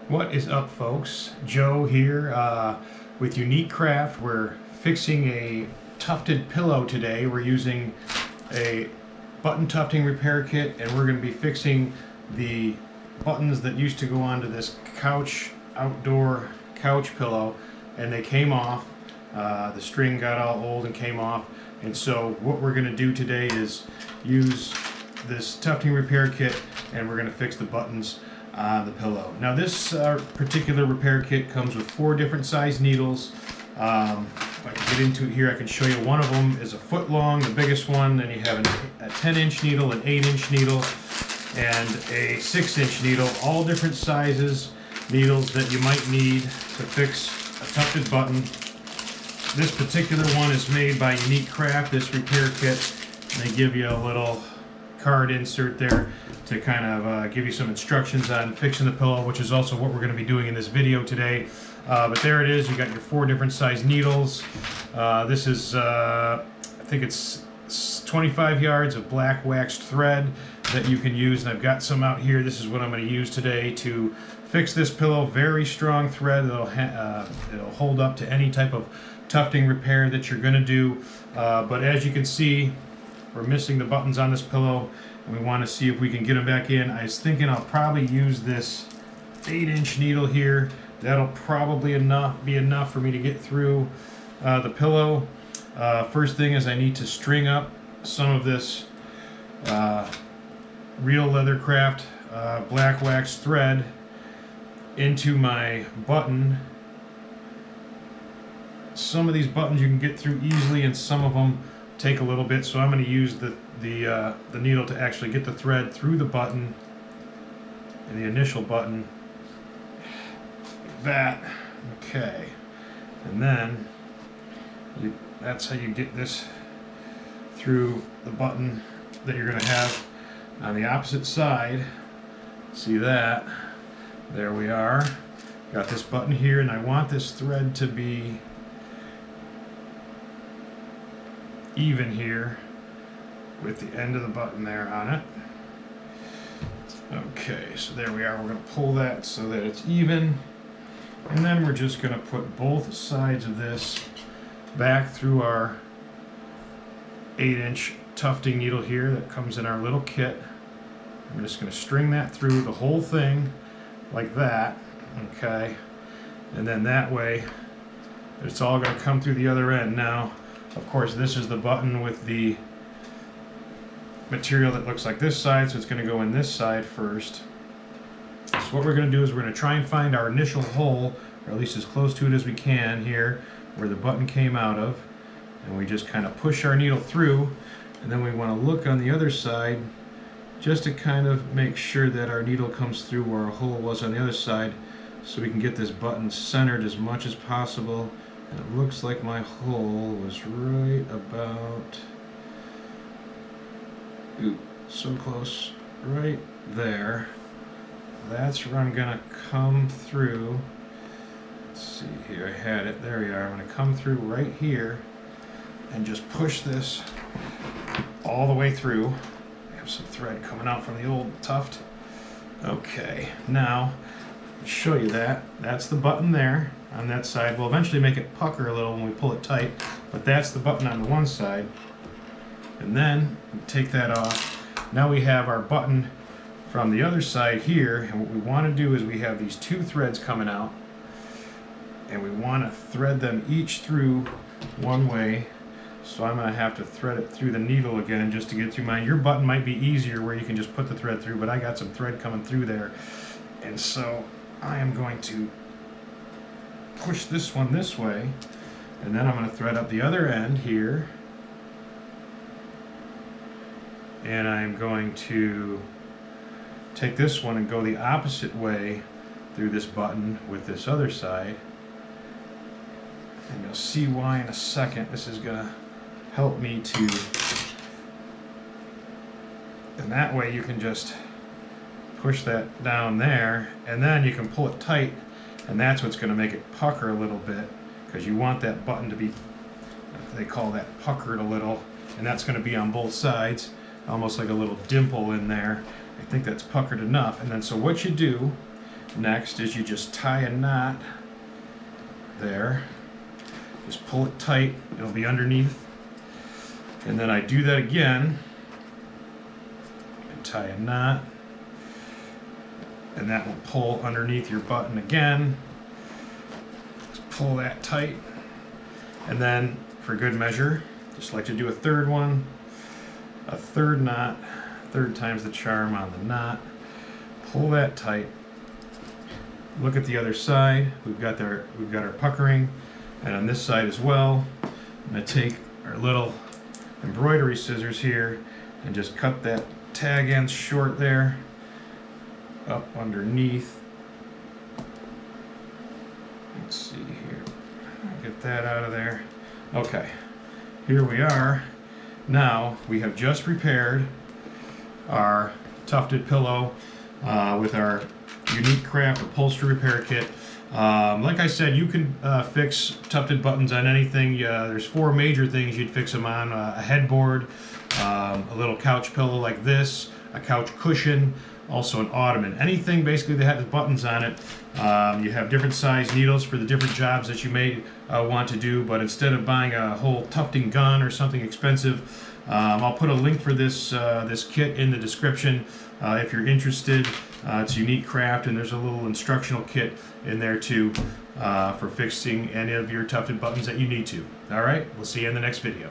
What is up, folks? Joe here with Unique Craft. We're fixing a tufted pillow today. We're using a button tufting repair kit, and we're going to be fixing the buttons that used to go onto this outdoor couch pillow, and they came off. The string got all old and came off, and so what we're going to do today is use this tufting repair kit, and we're going to fix the buttons on the pillow. Now this particular repair kit comes with 4 different size needles. If I can get into it here, I can show you. One of them is a foot long, the biggest one. Then you have a 10-inch needle, an 8-inch needle, and a 6-inch needle. All different sizes needles that you might need to fix a tufted button. This particular one is made by Unique Craft, this repair kit. And they give you a little card insert there to kind of give you some instructions on fixing the pillow, which is also what we're going to be doing in this video today. But there it is. You got your 4 different size needles. This is I think it's 25 yards of black waxed thread that you can use, and I've got some out here. This is what I'm going to use today to fix this pillow. Very strong thread. It'll hold up to any type of tufting repair that you're going to do. But as you can see, we're missing the buttons on this pillow, and we want to see if we can get them back in. I was thinking I'll probably use this 8-inch needle here. That'll probably be enough for me to get through the pillow. First thing is I need to string up some of this real Leathercraft black wax thread into my button. Some of these buttons you can get through easily, and some of them take a little bit, so I'm going to use the needle to actually get the thread through the button, and the initial button, like that. Okay, and then that's how you get this through the button that you're going to have on the opposite side. See that? There we are. Got this button here, and I want this thread to be even here with the end of the button there on it. Okay, so there we are. We're going to pull that so that it's even, and then we're just going to put both sides of this back through our 8-inch tufting needle here that comes in our little kit. I'm just going to string that through the whole thing like that. Okay, and then that way it's all going to come through the other end. Now, of course, this is the button with the material that looks like this side, so it's going to go in this side first. So what we're going to do is we're going to try and find our initial hole, or at least as close to it as we can here, where the button came out of, and we just kind of push our needle through, and then we want to look on the other side just to kind of make sure that our needle comes through where our hole was on the other side, so we can get this button centered as much as possible. And it looks like my hole was right about, ooh, so close, right there. That's where I'm gonna come through. Let's see here, I had it, there we are. I'm gonna come through right here and just push this all the way through. I have some thread coming out from the old tuft. Okay, now, I'll show you that. That's the button there on that side. We'll eventually make it pucker a little when we pull it tight, but that's the button on the one side. And then we take that off. Now we have our button from the other side here, and what we want to do is we have these 2 threads coming out, and we want to thread them each through one way. So I'm going to have to thread it through the needle again just to get through mine. Your button might be easier where you can just put the thread through, but I got some thread coming through there, and so I am going to push this one this way, and then I'm going to thread up the other end here, and I'm going to take this one and go the opposite way through this button with this other side, and you'll see why in a second. This is going to help me to, and that way you can just push that down there, and then you can pull it tight, and that's what's going to make it pucker a little bit, because you want that button to be, they call that puckered a little, and that's going to be on both sides, almost like a little dimple in there. I think that's puckered enough. And then so what you do next is you just tie a knot there. Just pull it tight, it'll be underneath. And then I do that again. And tie a knot. And that will pull underneath your button again. Just pull that tight. And then, for good measure, just like to do a third one. A third knot. Third time's the charm on the knot. Pull that tight. Look at the other side. We've got our puckering. And on this side as well, I'm going to take our little embroidery scissors here and just cut that tag end short there, up underneath. Let's see here. Get that out of there. Okay, here we are. Now we have just repaired our tufted pillow with our Unique Craft upholstery repair kit. Like I said, you can fix tufted buttons on anything. There's 4 major things you'd fix them on: a headboard, a little couch pillow like this, a couch cushion, also an ottoman. Anything basically that has buttons on it. You have different size needles for the different jobs that you may want to do, but instead of buying a whole tufting gun or something expensive, I'll put a link for this kit in the description if you're interested. It's Unique Craft, and there's a little instructional kit in there too for fixing any of your tufted buttons that you need to. All right, we'll see you in the next video.